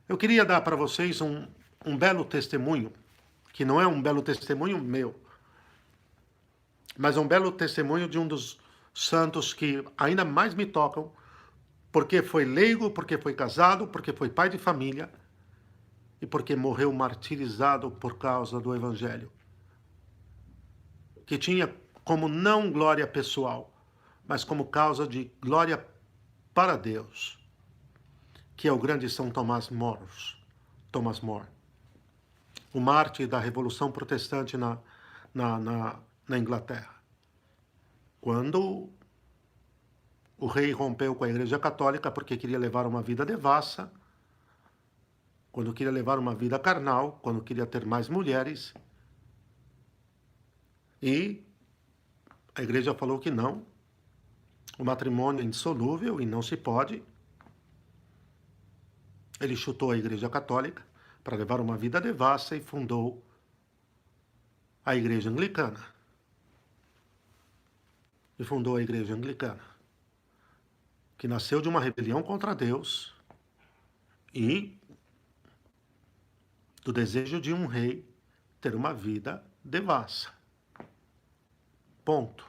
eu queria dar para vocês um belo testemunho, que não é um belo testemunho meu, mas é um belo testemunho de um dos santos que ainda mais me tocam, porque foi leigo, porque foi casado, porque foi pai de família e porque morreu martirizado por causa do evangelho, que tinha como não glória pessoal, mas como causa de glória para Deus, que é o grande São Thomas More, o mártir da Revolução Protestante na Inglaterra. Quando o rei rompeu com a Igreja Católica porque queria levar uma vida devassa, quando queria levar uma vida carnal, quando queria ter mais mulheres, e a Igreja falou que não, o matrimônio é indissolúvel e não se pode. Ele chutou a Igreja Católica para levar uma vida devassa e fundou a Igreja Anglicana. Que nasceu de uma rebelião contra Deus e do desejo de um rei ter uma vida devassa. Ponto.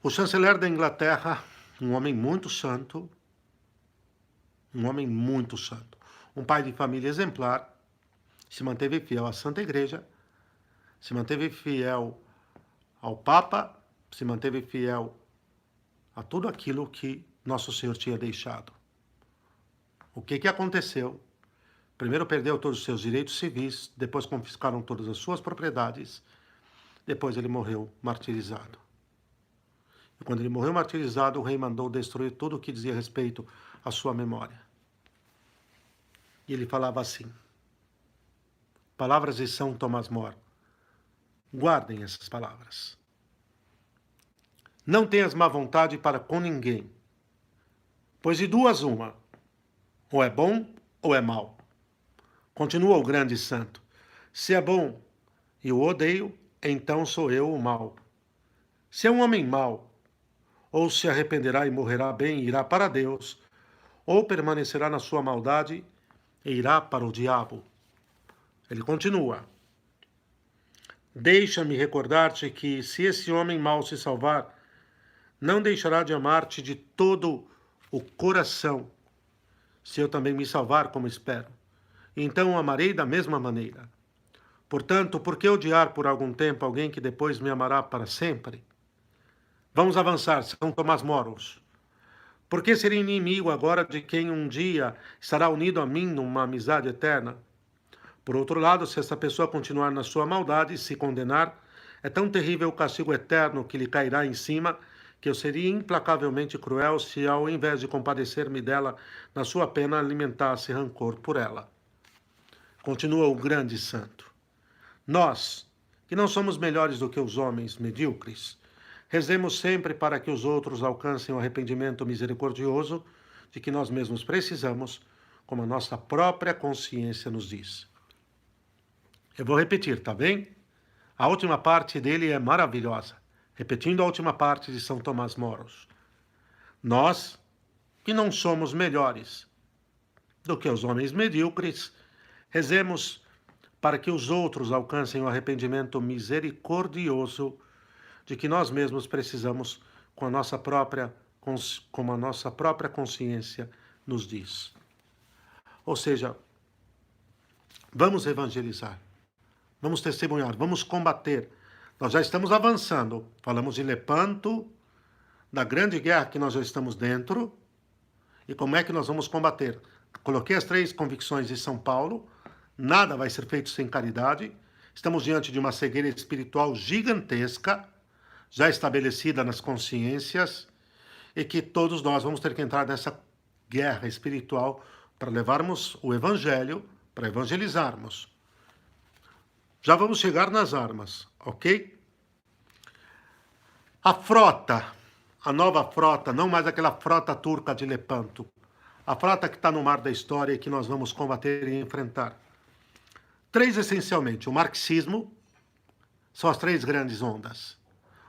O chanceler da Inglaterra um homem muito santo, um homem muito santo, um pai de família exemplar, se manteve fiel à Santa Igreja, se manteve fiel ao Papa, se manteve fiel a tudo aquilo que Nosso Senhor tinha deixado. O que aconteceu? Primeiro perdeu todos os seus direitos civis, depois confiscaram todas as suas propriedades, depois ele morreu martirizado. E quando ele morreu martirizado, o rei mandou destruir tudo o que dizia respeito à sua memória. E ele falava assim, palavras de São Tomás More, guardem essas palavras. Não tenhas má vontade para com ninguém, pois de duas uma, ou é bom ou é mal. Continua o grande santo, se é bom e o odeio, então sou eu o mal. Se é um homem mau, ou se arrependerá e morrerá bem e irá para Deus, ou permanecerá na sua maldade e irá para o diabo. Ele continua, deixa-me recordar-te que se esse homem mau se salvar, não deixará de amar-te de todo o coração, se eu também me salvar como espero. Então o amarei da mesma maneira. Portanto, por que odiar por algum tempo alguém que depois me amará para sempre? Vamos avançar, São Tomás Moros. Por que ser inimigo agora de quem um dia estará unido a mim numa amizade eterna? Por outro lado, se essa pessoa continuar na sua maldade e se condenar, é tão terrível o castigo eterno que lhe cairá em cima que eu seria implacavelmente cruel se, ao invés de compadecer-me dela na sua pena, alimentasse rancor por ela. Continua o grande santo. Nós, que não somos melhores do que os homens medíocres, rezemos sempre para que os outros alcancem o arrependimento misericordioso de que nós mesmos precisamos, como a nossa própria consciência nos diz. Eu vou repetir, tá bem? A última parte dele é maravilhosa. Repetindo a última parte de São Tomás Moros. Nós, que não somos melhores do que os homens medíocres, rezemos para que os outros alcancem o arrependimento misericordioso de que nós mesmos precisamos, como a nossa própria consciência nos diz. Ou seja, vamos evangelizar, vamos testemunhar, vamos combater. Nós já estamos avançando. Falamos de Lepanto, da grande guerra que nós já estamos dentro, e como é que nós vamos combater. Coloquei as 3 convicções de São Paulo, nada vai ser feito sem caridade. Estamos diante de uma cegueira espiritual gigantesca, já estabelecida nas consciências, e que todos nós vamos ter que entrar nessa guerra espiritual para levarmos o Evangelho, para evangelizarmos. Já vamos chegar nas armas, ok? A frota, a nova frota, não mais aquela frota turca de Lepanto, a frota que está no mar da história e que nós vamos combater e enfrentar. 3 essencialmente, o marxismo, são as 3 grandes ondas.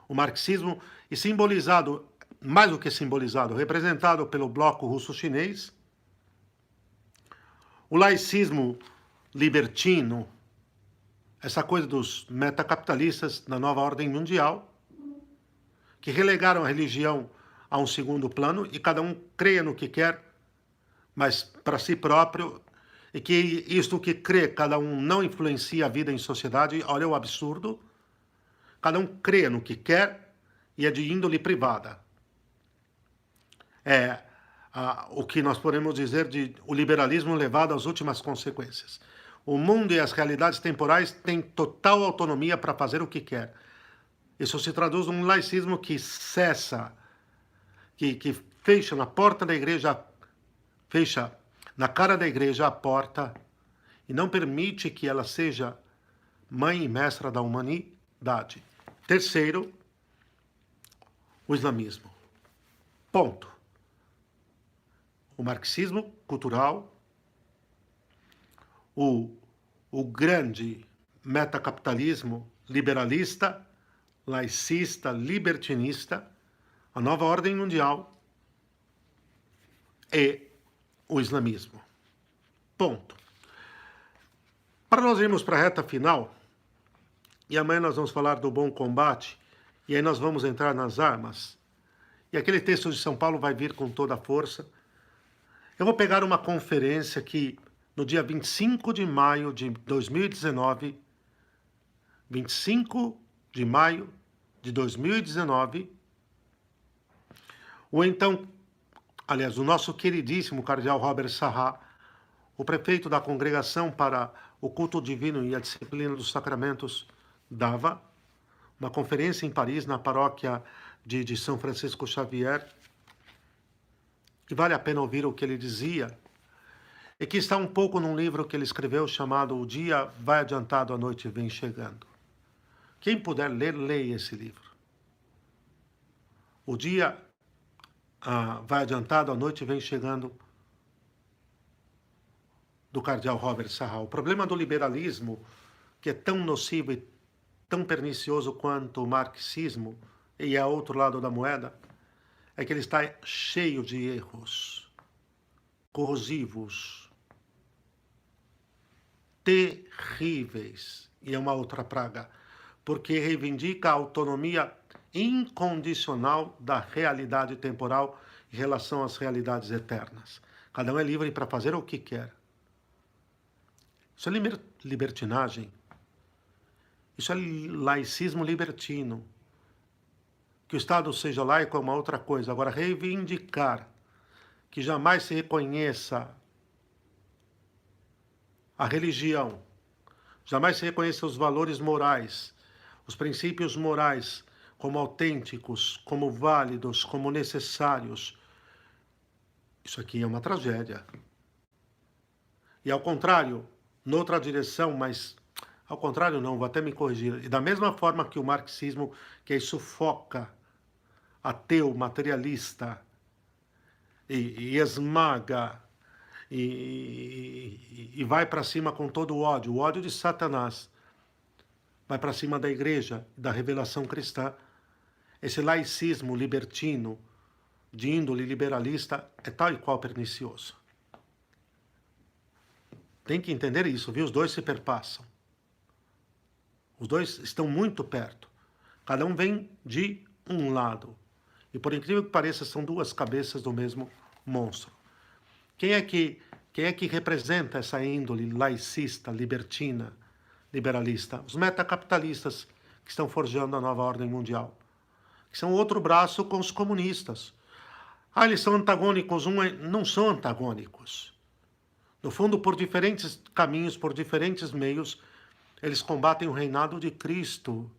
O marxismo, e simbolizado, mais do que simbolizado, representado pelo bloco russo-chinês, o laicismo libertino, essa coisa dos metacapitalistas na nova ordem mundial, que relegaram a religião a um segundo plano e cada um creia no que quer, mas para si próprio, e que isto que crê, cada um não influencia a vida em sociedade. Olha o absurdo. Cada um crê no que quer e é de índole privada. É o que nós podemos dizer de o liberalismo levado às últimas consequências. O mundo e as realidades temporais têm total autonomia para fazer o que quer. Isso se traduz num laicismo que cessa, que fecha na porta da igreja, fecha na cara da igreja a porta e não permite que ela seja mãe e mestra da humanidade. Terceiro, o islamismo. Ponto. O marxismo cultural, o grande metacapitalismo liberalista, laicista, libertinista, a nova ordem mundial e o islamismo. Ponto. Para nós irmos para a reta final, e amanhã nós vamos falar do bom combate, e aí nós vamos entrar nas armas, e aquele texto de São Paulo vai vir com toda a força. Eu vou pegar uma conferência que, no dia 25 de maio de 2019, 25 de maio de 2019, o nosso queridíssimo cardeal Robert Sarrat, o prefeito da Congregação para o Culto Divino e a Disciplina dos Sacramentos, dava uma conferência em Paris, na paróquia de São Francisco Xavier, e vale a pena ouvir o que ele dizia, e que está um pouco num livro que ele escreveu chamado O Dia Vai Adiantado, a Noite Vem Chegando. Quem puder ler, leia esse livro. O dia vai adiantado, a noite vem chegando, do cardeal Robert Sarrat. O problema do liberalismo, que é tão nocivo e tão pernicioso quanto o marxismo, e é outro lado da moeda, é que ele está cheio de erros corrosivos, terríveis, e é uma outra praga, porque reivindica a autonomia incondicional da realidade temporal em relação às realidades eternas. Cada um é livre para fazer o que quer. Isso é libertinagem. Isso é laicismo libertino. Que o Estado seja laico é uma outra coisa. Agora, reivindicar que jamais se reconheça a religião, jamais se reconheça os valores morais, os princípios morais como autênticos, como válidos, como necessários. Isso aqui é uma tragédia. E ao contrário, noutra direção, mas ao contrário não, vou até me corrigir. E da mesma forma que o marxismo, que aí sufoca ateu, materialista, e esmaga, e vai para cima com todo o ódio de Satanás, vai para cima da igreja, da revelação cristã. Esse laicismo libertino, de índole liberalista, é tal e qual pernicioso. Tem que entender isso, viu? Os dois se perpassam. Os dois estão muito perto. Cada um vem de um lado. E por incrível que pareça, são duas cabeças do mesmo monstro. Quem é que representa essa índole laicista, libertina, liberalista? Os metacapitalistas que estão forjando a nova ordem mundial, que são outro braço com os comunistas. Eles são antagônicos, não são antagônicos. No fundo, por diferentes caminhos, por diferentes meios, eles combatem o reinado de Cristo.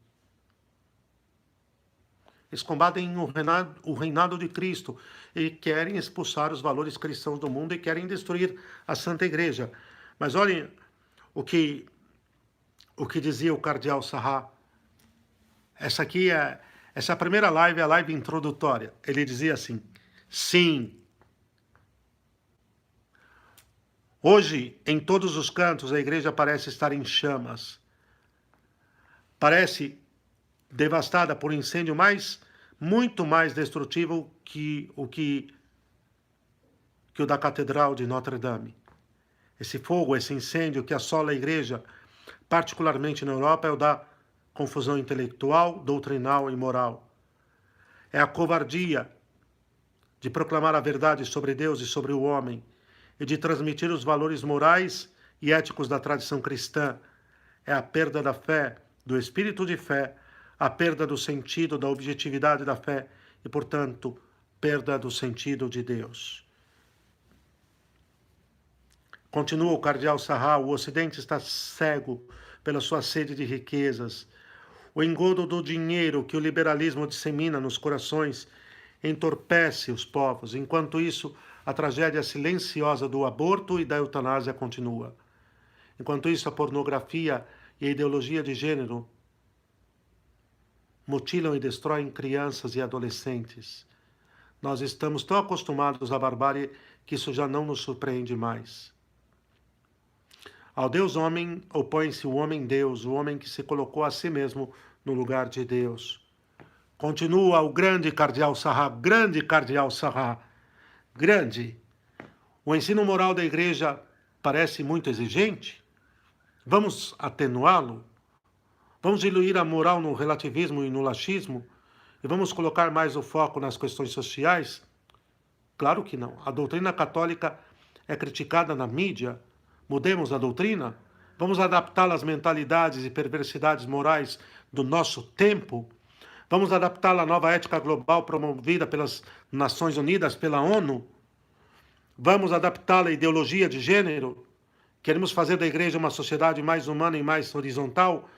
Eles combatem o reinado de Cristo e querem expulsar os valores cristãos do mundo e querem destruir a Santa Igreja. Mas olhem o que dizia o cardeal Sarrat. Essa primeira live é a live introdutória. Ele dizia assim: sim, hoje, em todos os cantos, a igreja parece estar em chamas. Parece devastada por um incêndio muito mais destrutivo que o da Catedral de Notre Dame. Esse fogo, esse incêndio que assola a igreja, particularmente na Europa, é o da confusão intelectual, doutrinal e moral. É a covardia de proclamar a verdade sobre Deus e sobre o homem, e de transmitir os valores morais e éticos da tradição cristã. É a perda da fé, do espírito de fé, a perda do sentido, da objetividade da fé e, portanto, perda do sentido de Deus. Continua o cardeal Sarrat: o Ocidente está cego pela sua sede de riquezas. O engodo do dinheiro que o liberalismo dissemina nos corações entorpece os povos. Enquanto isso, a tragédia silenciosa do aborto e da eutanásia continua. Enquanto isso, a pornografia e a ideologia de gênero mutilam e destroem crianças e adolescentes. Nós estamos tão acostumados à barbárie que isso já não nos surpreende mais. Ao Deus homem opõe-se o homem Deus, o homem que se colocou a si mesmo no lugar de Deus. Continua o grande cardeal Sarrat, grande. O ensino moral da igreja parece muito exigente? Vamos atenuá-lo? Vamos diluir a moral no relativismo e no laxismo? E vamos colocar mais o foco nas questões sociais? Claro que não. A doutrina católica é criticada na mídia. Mudemos a doutrina? Vamos adaptá-la às mentalidades e perversidades morais do nosso tempo? Vamos adaptá-la à nova ética global promovida pelas Nações Unidas, pela ONU? Vamos adaptá-la à ideologia de gênero? Queremos fazer da igreja uma sociedade mais humana e mais horizontal?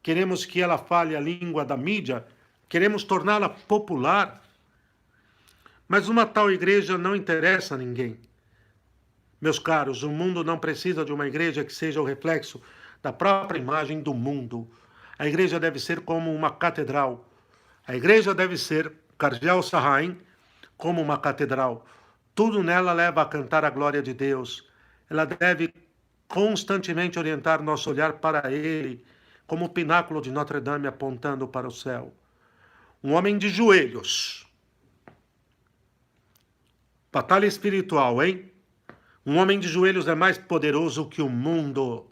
Queremos que ela fale a língua da mídia? Queremos torná-la popular? Mas uma tal igreja não interessa a ninguém. Meus caros, o mundo não precisa de uma igreja que seja o reflexo da própria imagem do mundo. A igreja deve ser como uma catedral. A igreja deve ser, Cardeal Sarrain, como uma catedral. Tudo nela leva a cantar a glória de Deus. Ela deve constantemente orientar nosso olhar para Ele, como o pináculo de Notre Dame apontando para o céu. Um homem de joelhos. Batalha espiritual, hein? Um homem de joelhos é mais poderoso que o mundo.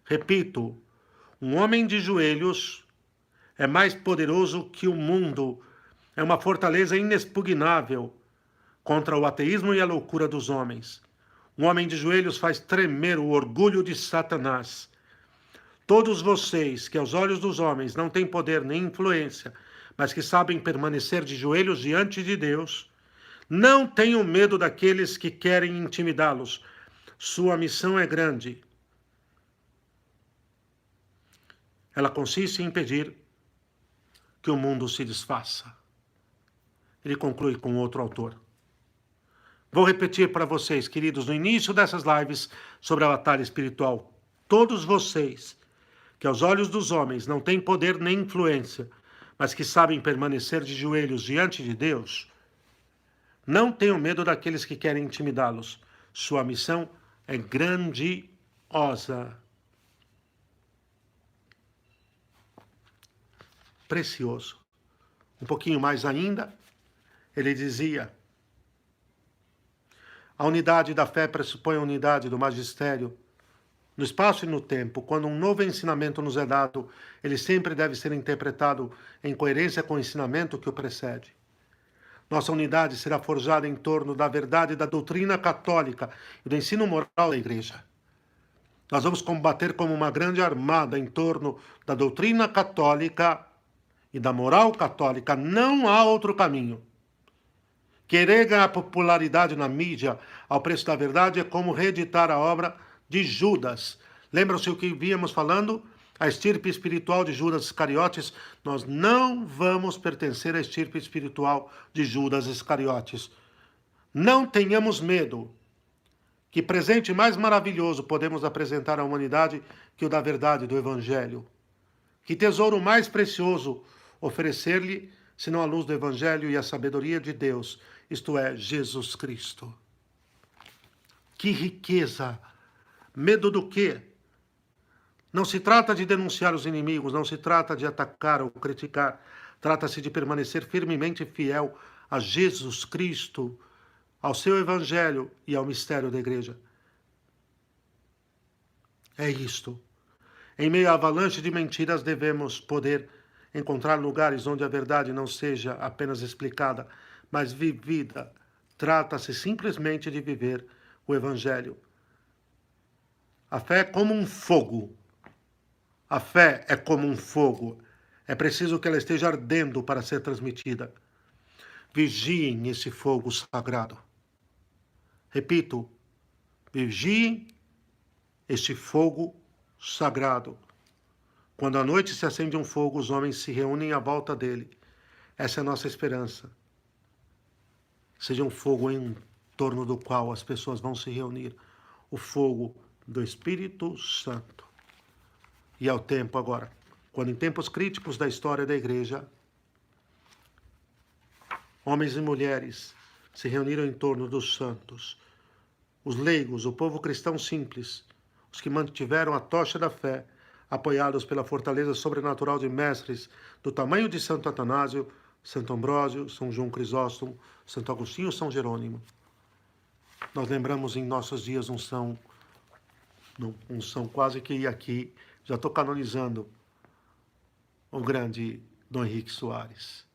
Repito, um homem de joelhos é mais poderoso que o mundo. É uma fortaleza inexpugnável contra o ateísmo e a loucura dos homens. Um homem de joelhos faz tremer o orgulho de Satanás. Todos vocês, que aos olhos dos homens não têm poder nem influência, mas que sabem permanecer de joelhos diante de Deus, não tenham medo daqueles que querem intimidá-los. Sua missão é grande. Ela consiste em impedir que o mundo se desfaça. Ele conclui com outro autor. Vou repetir para vocês, queridos, no início dessas lives sobre a batalha espiritual. Todos vocês, que aos olhos dos homens não têm poder nem influência, mas que sabem permanecer de joelhos diante de Deus, não tenham medo daqueles que querem intimidá-los. Sua missão é grandiosa. Precioso. Um pouquinho mais ainda, ele dizia: a unidade da fé pressupõe a unidade do magistério. No espaço e no tempo, quando um novo ensinamento nos é dado, ele sempre deve ser interpretado em coerência com o ensinamento que o precede. Nossa unidade será forjada em torno da verdade da doutrina católica e do ensino moral da Igreja. Nós vamos combater como uma grande armada em torno da doutrina católica e da moral católica. Não há outro caminho. Querer ganhar popularidade na mídia ao preço da verdade é como reeditar a obra de Judas. Lembram-se o que víamos falando? A estirpe espiritual de Judas Iscariotes. Nós não vamos pertencer à estirpe espiritual de Judas Iscariotes. Não tenhamos medo. Que presente mais maravilhoso podemos apresentar à humanidade que o da verdade do Evangelho? Que tesouro mais precioso oferecer-lhe, senão a luz do Evangelho e a sabedoria de Deus, isto é, Jesus Cristo? Que riqueza! Medo do quê? Não se trata de denunciar os inimigos, não se trata de atacar ou criticar. Trata-se de permanecer firmemente fiel a Jesus Cristo, ao seu Evangelho e ao mistério da Igreja. É isto. Em meio à avalanche de mentiras, devemos poder encontrar lugares onde a verdade não seja apenas explicada, mas vivida. Trata-se simplesmente de viver o Evangelho. A fé é como um fogo. A fé é como um fogo. É preciso que ela esteja ardendo para ser transmitida. Vigiem esse fogo sagrado. Repito, vigiem este fogo sagrado. Quando à noite se acende um fogo, os homens se reúnem à volta dele. Essa é a nossa esperança. Seja um fogo em torno do qual as pessoas vão se reunir. O fogo do Espírito Santo. E ao tempo agora, quando em tempos críticos da história da Igreja, homens e mulheres se reuniram em torno dos santos, os leigos, o povo cristão simples, os que mantiveram a tocha da fé, apoiados pela fortaleza sobrenatural de mestres do tamanho de Santo Atanásio, Santo Ambrósio, São João Crisóstomo, Santo Agostinho, São Jerônimo. Nós lembramos em nossos dias unção quase que aqui, já estou canonizando o grande Dom Henrique Soares.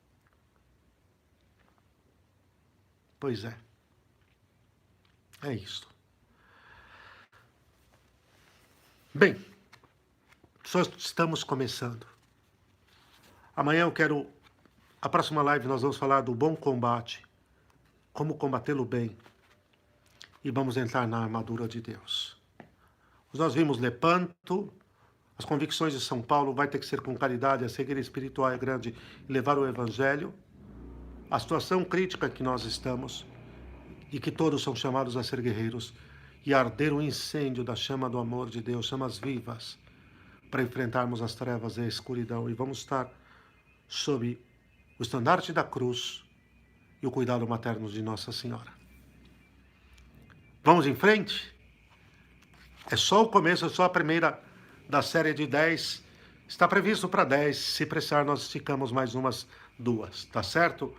Pois é. É isso. Bem, só estamos começando. Amanhã a próxima live nós vamos falar do bom combate, como combatê-lo bem, e vamos entrar na armadura de Deus. Nós vimos Lepanto, as convicções de São Paulo vai ter que ser com caridade, a cegueira espiritual é grande e levar o evangelho, a situação crítica que nós estamos, e que todos são chamados a ser guerreiros, e arder o incêndio da chama do amor de Deus, chamas vivas, para enfrentarmos as trevas e a escuridão, e vamos estar sob o estandarte da cruz e o cuidado materno de Nossa Senhora. Vamos em frente? É só o começo, é só a primeira da série de 10. Está previsto para 10, se precisar nós esticamos mais umas 2, tá certo?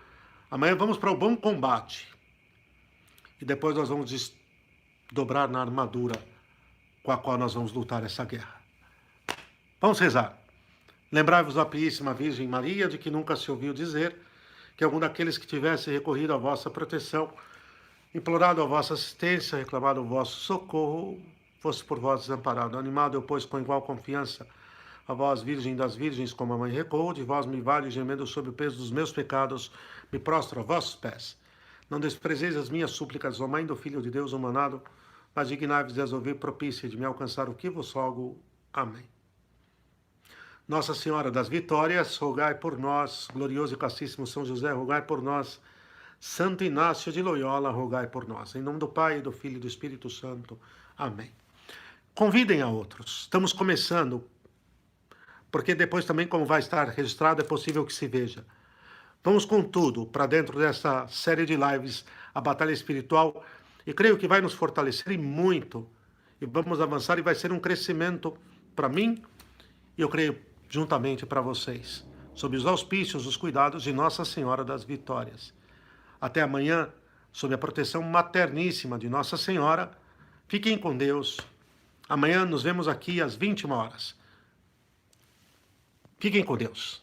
Amanhã vamos para o bom combate. E depois nós vamos dobrar na armadura com a qual nós vamos lutar essa guerra. Vamos rezar. Lembrai-vos da Piíssima Virgem Maria, de que nunca se ouviu dizer que algum daqueles que tivesse recorrido à vossa proteção, implorado a vossa assistência, reclamado o vosso socorro, fosse por vós desamparado. Animado eu, pois, com igual confiança, a vós, Virgem das Virgens, como a mãe recuo, de vós me vale, gemendo sob o peso dos meus pecados, me prostro a vossos pés. Não desprezeis as minhas súplicas, ó Mãe do Filho de Deus humanado, mas dignai-vos de as ouvir propícia de me alcançar o que vos rogo. Amém. Nossa Senhora das Vitórias, rogai por nós. Glorioso e castíssimo São José, rogai por nós. Santo Inácio de Loyola, rogai por nós. Em nome do Pai, do Filho e do Espírito Santo. Amém. Convidem a outros. Estamos começando, porque depois também, como vai estar registrado, é possível que se veja. Vamos com tudo para dentro dessa série de lives, a Batalha Espiritual, e creio que vai nos fortalecer muito, e vamos avançar, e vai ser um crescimento para mim, e eu creio juntamente para vocês, sob os auspícios, os cuidados de Nossa Senhora das Vitórias. Até amanhã, sob a proteção materníssima de Nossa Senhora. Fiquem com Deus. Amanhã nos vemos aqui às 21 horas. Fiquem com Deus.